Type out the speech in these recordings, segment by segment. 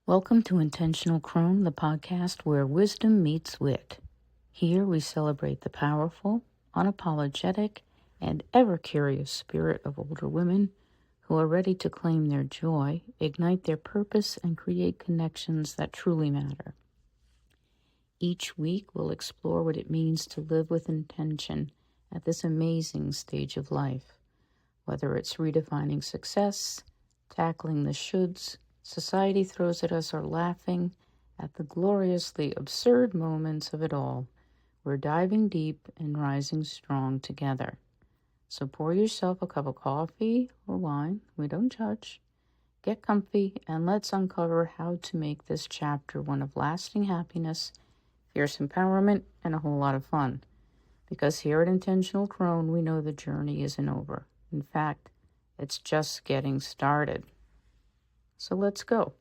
Welcome to Intentional Crone, the podcast where wisdom meets wit. Here we celebrate the powerful, unapologetic, and ever-curious spirit of older women who are ready to claim their joy, ignite their purpose, and create connections that truly matter. Each week we'll explore what it means to live with intention at this amazing stage of life, whether it's redefining success, tackling the shoulds society throws at us, or laughing at the gloriously absurd moments of it all. We're diving deep and rising strong together. So pour yourself a cup of coffee or wine, we don't judge. Get comfy and let's uncover how to make this chapter one of lasting happiness, fierce empowerment, and a whole lot of fun. Because here at Intentional Crone, we know the journey isn't over. In fact, it's just getting started. So let's go.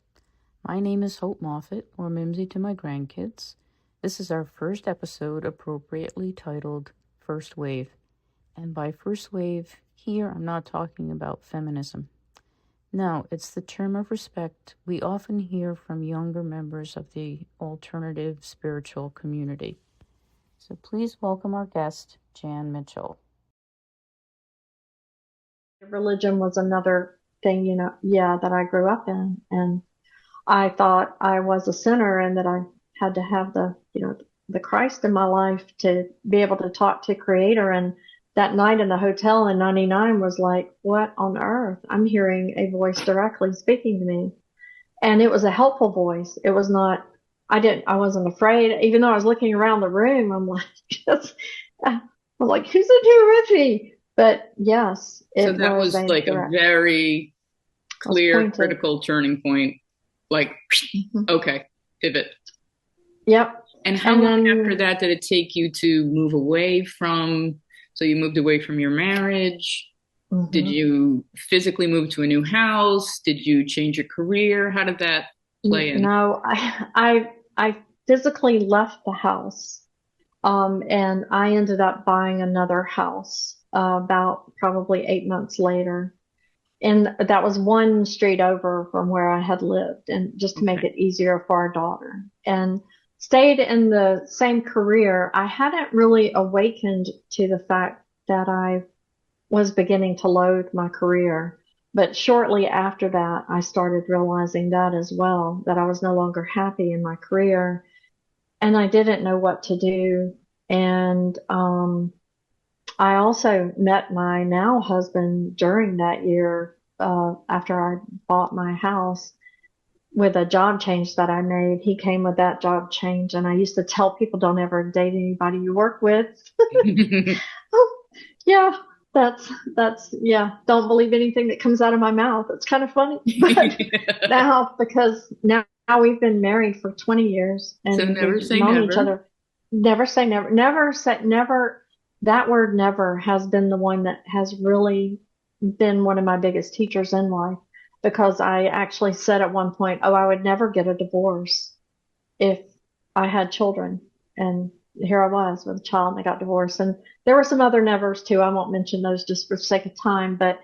My name is Hope Moffat, or Mimsy to my grandkids. This is our first episode, appropriately titled First Wave. And by first wave, here I'm not talking about feminism. No, it's the term of respect we often hear from younger members of the alternative spiritual community. So please welcome our guest, Jan Mitchell. Religion was another thing, that I grew up in. And I thought I was a sinner and that I had to have the Christ in my life to be able to talk to Creator. And that night in the hotel in 99 was like, what on earth? I'm hearing a voice directly speaking to me. And it was a helpful voice. It was not, I wasn't afraid. Even though I was looking around the room, I'm like, who's in here with me? But yes, so that was like a very clear, critical turning point. Like, okay, pivot. Yep. And how long after that did it take you to move away from? So you moved away from your marriage. Mm-hmm. Did you physically move to a new house? Did you change your career? How did that play in? No, I physically left the house, and I ended up buying another house about probably 8 months later. And that was one street over from where I had lived, and just to make it easier for our daughter. And stayed in the same career. I hadn't really awakened to the fact that I was beginning to loathe my career. But shortly after that, I started realizing that as well, that I was no longer happy in my career. And I didn't know what to do. And I also met my now husband during that year, after I bought my house, with a job change that I made. He came with that job change, and I used to tell people, don't ever date anybody you work with. Oh, yeah, that's don't believe anything that comes out of my mouth. It's kind of funny. But because now we've been married for 20 years, and so never say known never. Each other. Never say never. Never say never. That word never has been the one that has really been one of my biggest teachers in life, because I actually said at one point, I would never get a divorce if I had children. And here I was with a child, and I got divorced. And there were some other nevers too. I won't mention those just for the sake of time, but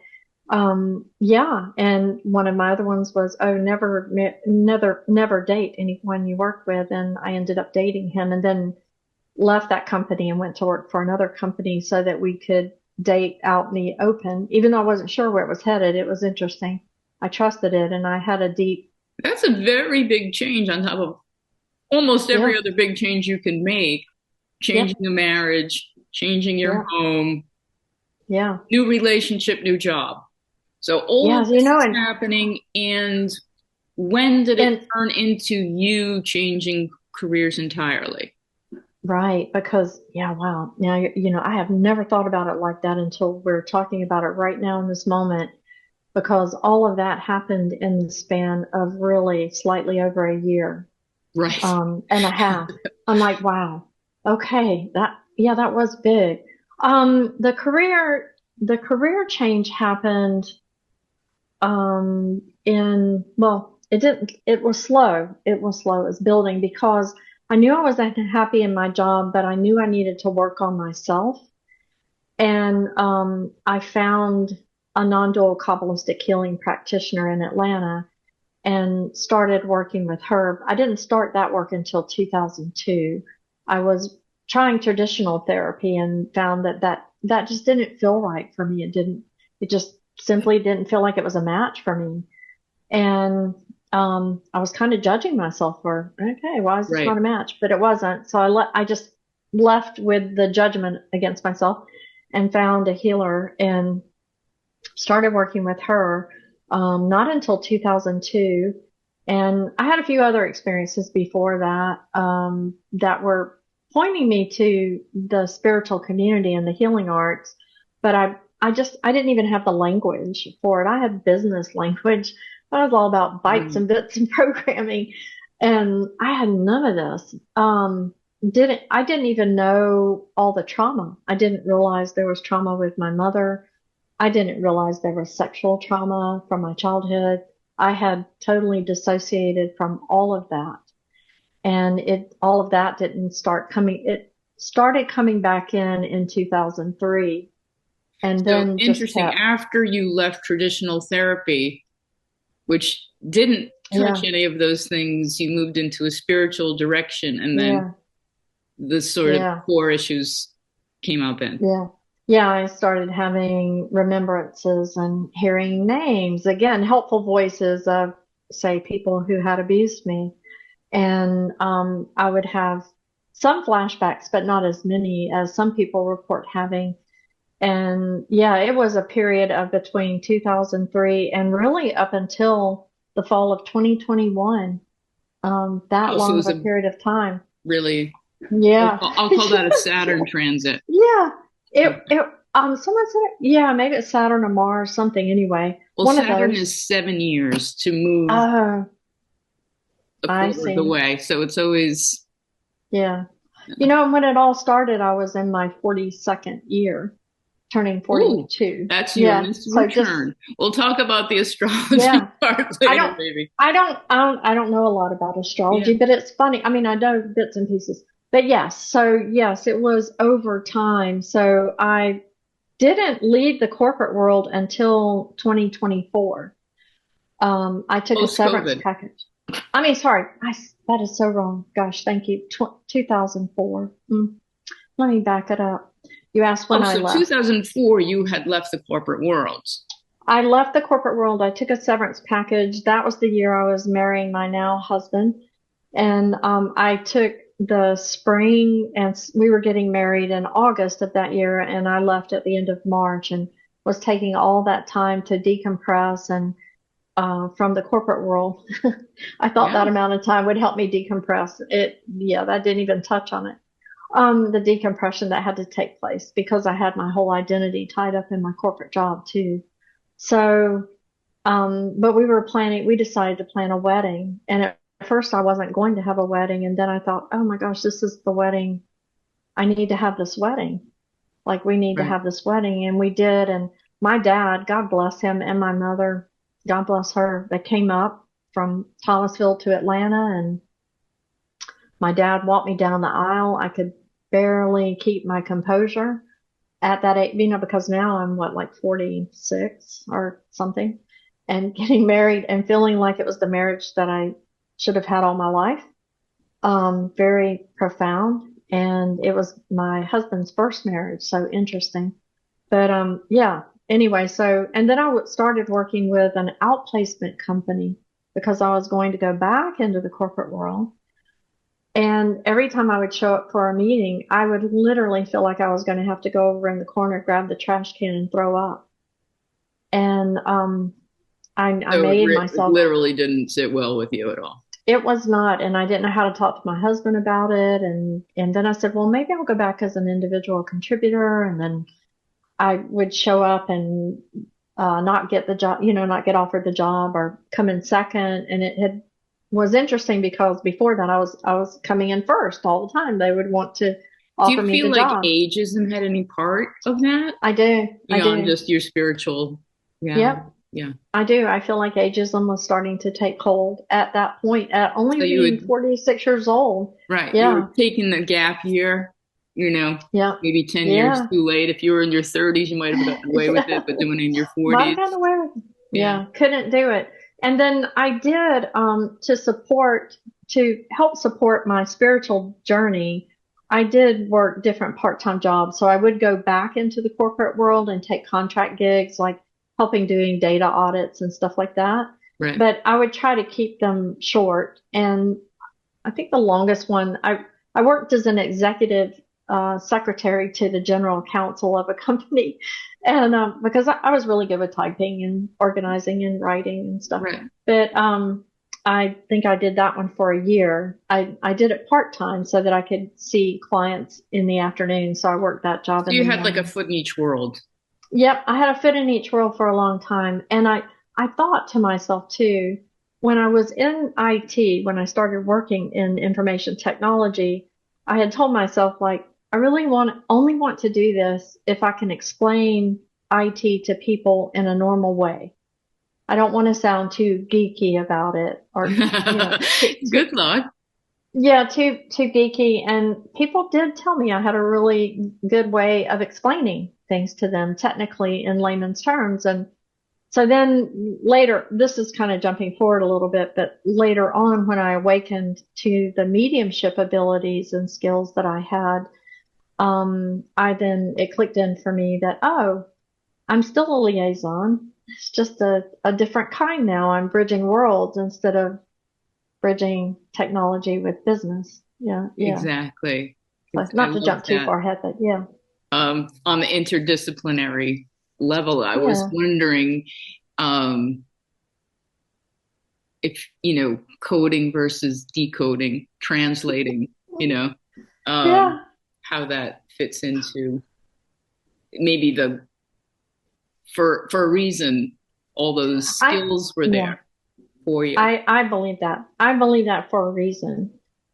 yeah. And one of my other ones was, never date anyone you work with. And I ended up dating him, and then left that company and went to work for another company so that we could date out in the open. Even though I wasn't sure where it was headed, it was interesting. I trusted it, and I had a deep... That's a very big change on top of almost every other big change you can make. Changing the marriage, changing your home, new relationship, new job. So all of this is happening, and when did it turn into you changing careers entirely? Right, because, wow. Now, I have never thought about it like that until we're talking about it right now in this moment, because all of that happened in the span of really slightly over a year. Right. And a half. I'm like, wow, okay, that was big. The career change happened, it was slow. It was building, because I knew I wasn't happy in my job, but I knew I needed to work on myself. And I found a non-dual Kabbalistic healing practitioner in Atlanta and started working with her. I didn't start that work until 2002. I was trying traditional therapy and found that just didn't feel right for me. It just simply didn't feel like it was a match for me. And I was kind of judging myself for, okay, why is this Right. not a match? But it wasn't. So I just left with the judgment against myself and found a healer and started working with her. Not until 2002. And I had a few other experiences before that, that were pointing me to the spiritual community and the healing arts. But I didn't even have the language for it. I had business language. I was all about bytes and bits and programming. And I had none of this. I didn't even know all the trauma. I didn't realize there was trauma with my mother. I didn't realize there was sexual trauma from my childhood. I had totally dissociated from all of that. And all of that didn't start coming, it started coming back in 2003. And So then interesting. After you left traditional therapy, which didn't touch any of those things, you moved into a spiritual direction, and then the sort of core issues came up in. Yeah, I started having remembrances and hearing names, again, helpful voices of, say, people who had abused me. And I would have some flashbacks, but not as many as some people report having. And yeah, it was a period of between 2003 and really up until the fall of 2021. That long of a period of time. Really? Yeah. I'll call that a Saturn transit. Yeah. Someone said, yeah, maybe it's Saturn or Mars, something anyway. Well, Saturn is 7 years to move a quarter of the way. So it's always. Yeah. You know, when it all started, I was in my 42nd year, turning 42. Ooh, that's your return. We'll talk about the astrology part later, maybe. I don't know a lot about astrology, but it's funny. I mean, I know bits and pieces. But yes, it was over time. So I didn't leave the corporate world until 2024. I took a severance package. I mean, sorry, that is so wrong. Gosh, thank you. 2004. Let me back it up. You asked when I left. 2004, you had left the corporate world. I left the corporate world. I took a severance package. That was the year I was marrying my now husband. And I took the spring, and we were getting married in August of that year, and I left at the end of March and was taking all that time to decompress and from the corporate world. I thought that amount of time would help me decompress. That didn't even touch on it. The decompression that had to take place because I had my whole identity tied up in my corporate job too. So, but we decided to plan a wedding, and at first I wasn't going to have a wedding. And then I thought, oh my gosh, this is the wedding. I need to have this wedding. Like we need to have this wedding. And we did. And my dad, God bless him, and my mother, God bless her, they came up from Thomasville to Atlanta, and my dad walked me down the aisle. I could barely keep my composure at that age, because now I'm like 46 or something, and getting married and feeling like it was the marriage that I should have had all my life. Very profound. And it was my husband's first marriage. So interesting. But, anyway, and then I started working with an outplacement company because I was going to go back into the corporate world. And every time I would show up for a meeting, I would literally feel like I was going to have to go over in the corner, grab the trash can and throw up. And, I made myself. It literally didn't sit well with you at all. It was not. And I didn't know how to talk to my husband about it. And then I said, well, maybe I'll go back as an individual contributor. And then I would show up and not get the job, not get offered the job or come in second. And was interesting because before that I was coming in first all the time. They would want to offer me the job. Do you feel like ageism had any part of that? I do. Beyond just your spiritual. Yeah. Yep. Yeah. I do. I feel like ageism was starting to take hold at that point, at only being 46 years old. Right. Yeah. You were taking the gap year, maybe 10 years too late. If you were in your 30s, you might have gotten away with it, but doing it in your 40s. Might have gotten away with it. Yeah. Couldn't do it. And then I did to help support my spiritual journey. I did work different part-time jobs. So I would go back into the corporate world and take contract gigs, like helping doing data audits and stuff like that. Right. But I would try to keep them short. And I think the longest one, I worked as an executive secretary to the general counsel of a company, and because I was really good with typing and organizing and writing and stuff. Right. But I think I did that one for a year. I did it part time so that I could see clients in the afternoon. So I worked that job. So you had like a foot in each world. Yep, I had a foot in each world for a long time, and I thought to myself too, when I was in IT, when I started working in information technology, I had told myself, like, I really only want to do this if I can explain IT to people in a normal way. I don't want to sound too geeky about it, or Good luck. Yeah, too geeky. And people did tell me I had a really good way of explaining things to them technically in layman's terms. And so then later, this is kind of jumping forward a little bit, but later on, when I awakened to the mediumship abilities and skills that I had, it clicked in for me that, oh, I'm still a liaison. It's just a different kind now. I'm bridging worlds instead of bridging technology with business. Yeah. Exactly. So not to jump too far ahead, but yeah. On the interdisciplinary level, I was wondering if, coding versus decoding, translating, how that fits into maybe for a reason, all those skills were there for you. I believe that. I believe that for a reason,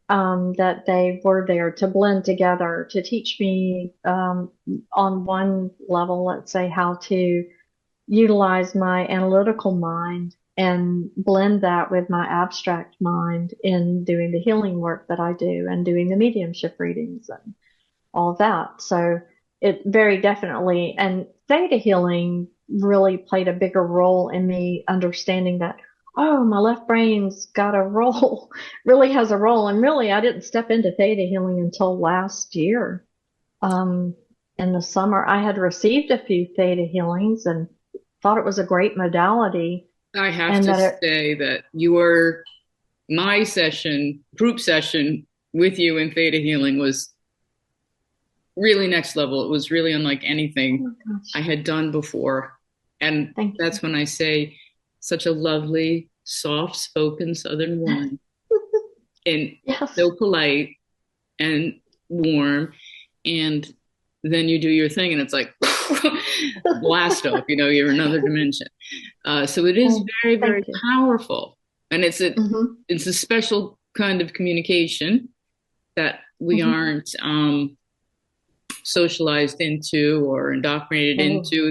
that they were there to blend together, to teach me, on one level, let's say, how to utilize my analytical mind and blend that with my abstract mind in doing the healing work that I do and doing the mediumship readings and all of that. So it very definitely, and theta healing really played a bigger role in me understanding that, oh, my left brain's got a role, really has a role. And really, I didn't step into theta healing until last year. In the summer, I had received a few theta healings and thought it was a great modality. I have to say that my group session with you in theta healing was really next level. It was really unlike anything I had done before. And that's when I say such a lovely, soft-spoken Southern woman and so polite and warm. And then you do your thing and it's like blast off, you're another dimension. So it is very, very powerful. And it's a special kind of communication that we aren't socialized into or indoctrinated into.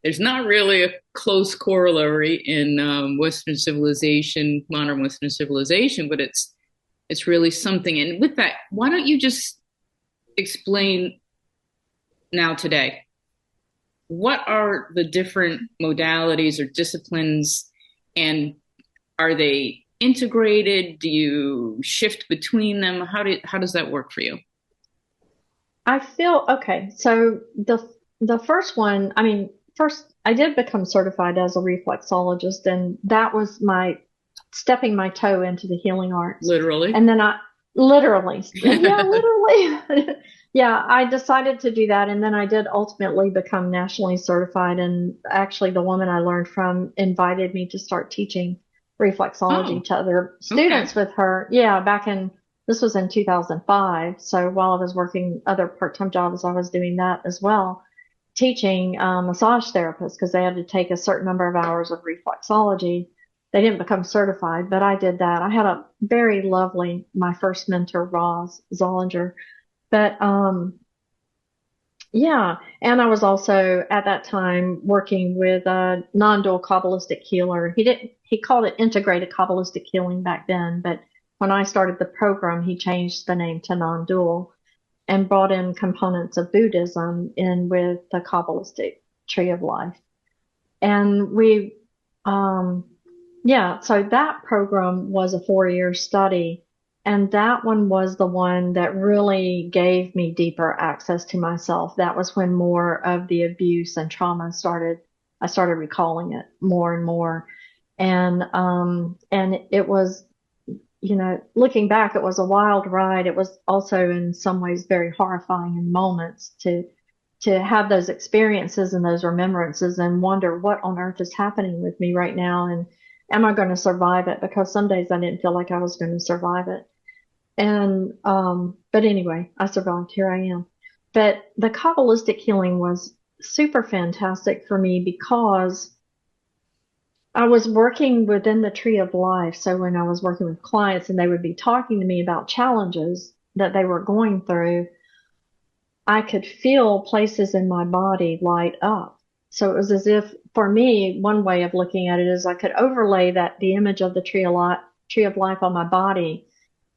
There's not really a close corollary in Western civilization, modern Western civilization, but it's really something. And with that, why don't you just explain now today, what are the different modalities or disciplines, and are they integrated? Do you shift between them? How does that work for you? I feel okay. So the first one, first I did become certified as a reflexologist, and that was my stepping my toe into the healing arts. Literally. And then literally. Yeah, I decided to do that, and then I did ultimately become nationally certified. And actually, the woman I learned from invited me to start teaching reflexology to other students with her. Yeah, this was in 2005. So while I was working other part-time jobs, I was doing that as well, teaching massage therapists because they had to take a certain number of hours of reflexology. They didn't become certified, but I did that. I had a very lovely, my first mentor, Roz Zollinger. But and I was also at that time working with a non-dual Kabbalistic healer. He called it integrated Kabbalistic healing back then, but when I started the program, he changed the name to non-dual and brought in components of Buddhism in with the Kabbalistic tree of life. And we Yeah, so that program was a 4-year study, and that one was the one that really gave me deeper access to myself. That was when more of the abuse and trauma started. I started recalling it more and more, and it was, looking back, it was a wild ride. It was also in some ways very horrifying in moments to have those experiences and those remembrances and wonder what on earth is happening with me right now, and am I going to survive it? Because some days I didn't feel like I was going to survive it. And but anyway, I survived. Here I am. But the Kabbalistic healing was super fantastic for me because I was working within the tree of life. So when I was working with clients and they would be talking to me about challenges that they were going through, I could feel places in my body light up. So it was as if, for me, one way of looking at it is I could overlay the image of the tree of life on my body,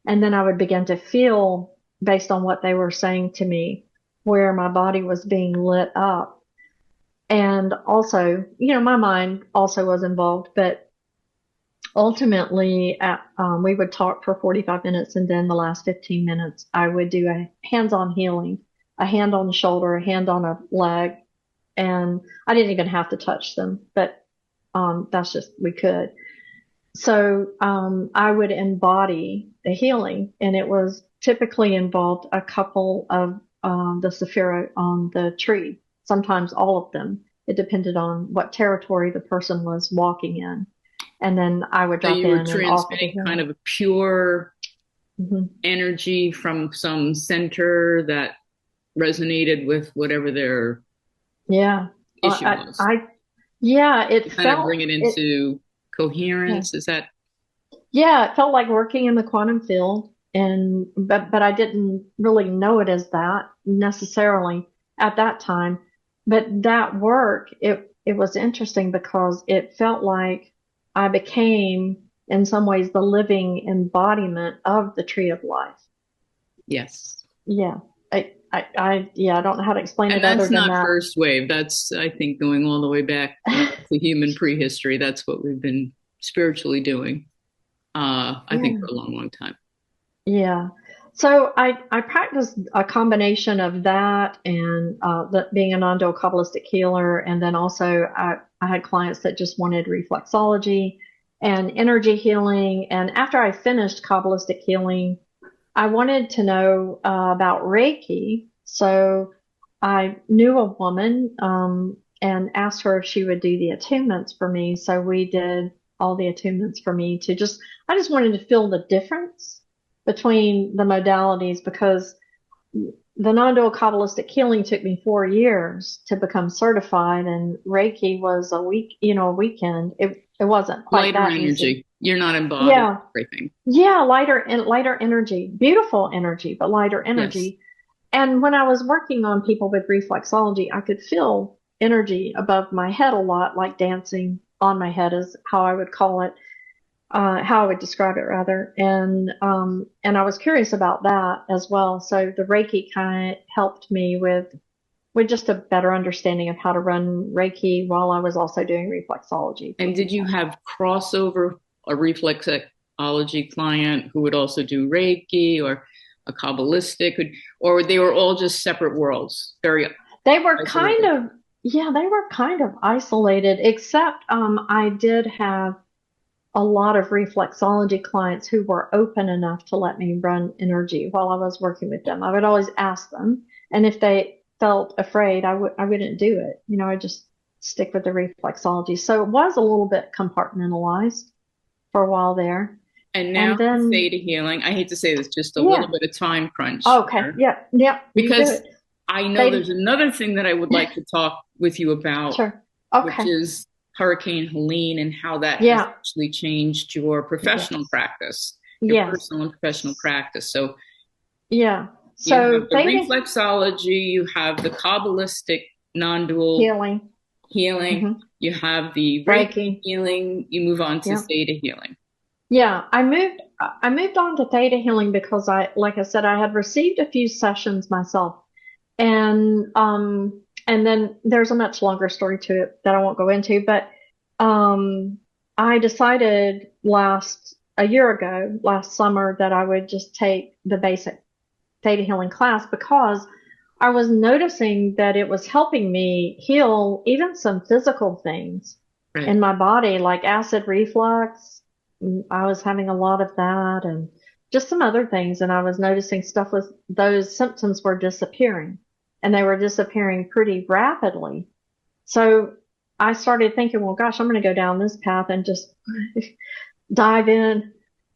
and then I would begin to feel, based on what they were saying to me, where my body was being lit up. And also, my mind also was involved, but ultimately, we would talk for 45 minutes, and then the last 15 minutes, I would do a hands-on healing, a hand on the shoulder, a hand on a leg, and I didn't even have to touch them, but that's just, we could. So I would embody the healing, and it was typically involved a couple of the Sephirah on the tree, sometimes all of them. It depended on what territory the person was walking in. And then I would drop in and offer. You were transmitting kind of a pure energy from some center that resonated with whatever their issue was. It kind of bring it into coherence. Is that? Yeah, it felt like working in the quantum field, but I didn't really know it as that necessarily at that time. But that work, it was interesting because it felt like I became, in some ways, the embodiment of the tree of life. Yes. Yeah. I don't know how to explain it other than that. That's not first wave. That's, I think, going all the way back to human prehistory. That's what we've been spiritually doing, I think, for a long, long time. Yeah. So I practiced a combination of that and being a non-dual Kabbalistic healer. And then also I had clients that just wanted reflexology and energy healing. And after I finished Kabbalistic healing, I wanted to know about Reiki. So I knew a woman and asked her if she would do the attunements for me. So we did all the attunements for me I just wanted to feel the difference between the modalities, because the non-dual Kabbalistic healing took me 4 years to become certified, and Reiki was a weekend. It wasn't quite lighter that energy. Easy. You're not embodying everything. Yeah, lighter energy, beautiful energy, but lighter energy. Yes. And when I was working on people with reflexology, I could feel energy above my head a lot, like dancing on my head is how I would call it. How I would describe it rather. And I was curious about that as well. So the Reiki kind of helped me with just a better understanding of how to run Reiki while I was also doing reflexology. And did you have crossover, a reflexology client who would also do Reiki, or a Kabbalistic, or they were all just separate worlds? They were kind of isolated, except I did have a lot of reflexology clients who were open enough to let me run energy while I was working with them. I would always ask them, and if they felt afraid, I wouldn't do it. I'd just stick with the reflexology. So it was a little bit compartmentalized for a while there. And now then, theta healing. I hate to say this, just a little bit of time crunch. Okay. Here. Yeah. Because I know there's another thing that I would like to talk with you about, sure. Okay. Which is Hurricane Helene and how that has actually changed your professional practice, your personal and professional practice. So so you have the reflexology, you have the Kabbalistic non-dual healing, you have the Reiki healing, you move on to theta healing. Yeah, I moved on to theta healing because like I said, I had received a few sessions myself, and then there's a much longer story to it that I won't go into, but I decided a year ago, last summer, that I would just take the basic theta healing class because I was noticing that it was helping me heal even some physical things Right. in my body, like acid reflux. I was having a lot of that and just some other things. And I was noticing stuff with those symptoms were disappearing and they were disappearing pretty rapidly. So I started thinking, well, gosh, I'm going to go down this path and just dive in.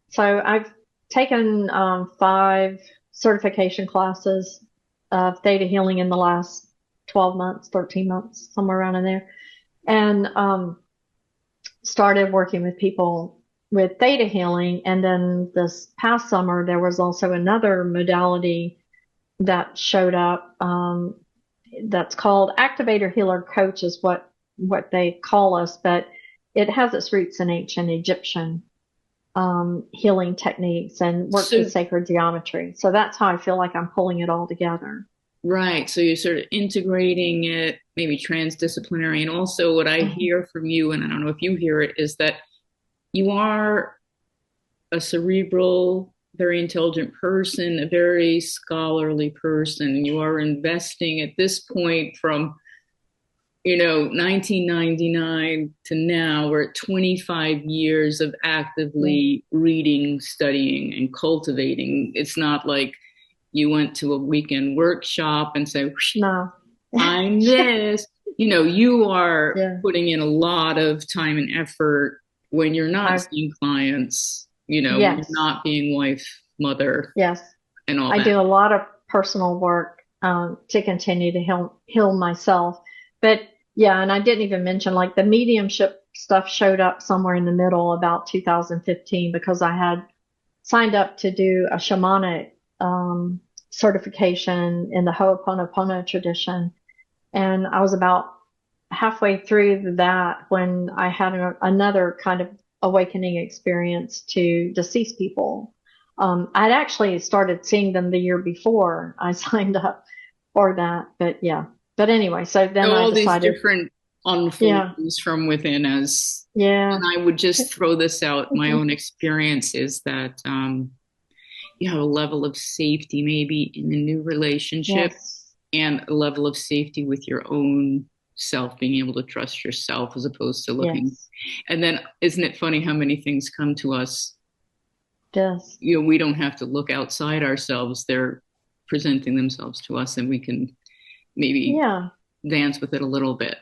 So I've taken 5 certification classes of theta healing in the last 12 months, 13 months, somewhere around in there, and started working with people with theta healing. And then this past summer, there was also another modality that showed up that's called activator healer coach is what they call us, but it has its roots in ancient Egyptian healing techniques and works with sacred geometry. So that's how I feel like I'm pulling it all together. Right. So you're sort of integrating it, maybe transdisciplinary. And also what I hear from you, and I don't know if you hear it, is that you are a cerebral, very intelligent person, a very scholarly person. You are investing at this point from 1999 to now, we're at 25 years of actively reading, studying, and cultivating. It's not like you went to a weekend workshop and say, no, I'm this. You are putting in a lot of time and effort when you're not seeing clients, when you're not being wife, mother, and all that. I do a lot of personal work to continue to heal myself. But yeah, and I didn't even mention like the mediumship stuff showed up somewhere in the middle about 2015 because I had signed up to do a shamanic certification in the Ho'oponopono tradition. And I was about halfway through that when I had another kind of awakening experience to deceased people. I'd actually started seeing them the year before I signed up for that, but yeah. But anyway, so then I decided these different unfoldings from within as and I would just throw this out. My own experience is that you have a level of safety maybe in a new relationship and a level of safety with your own self, being able to trust yourself as opposed to looking. And then isn't it funny how many things come to us? We don't have to look outside ourselves. They're presenting themselves to us and we can maybe dance with it a little bit.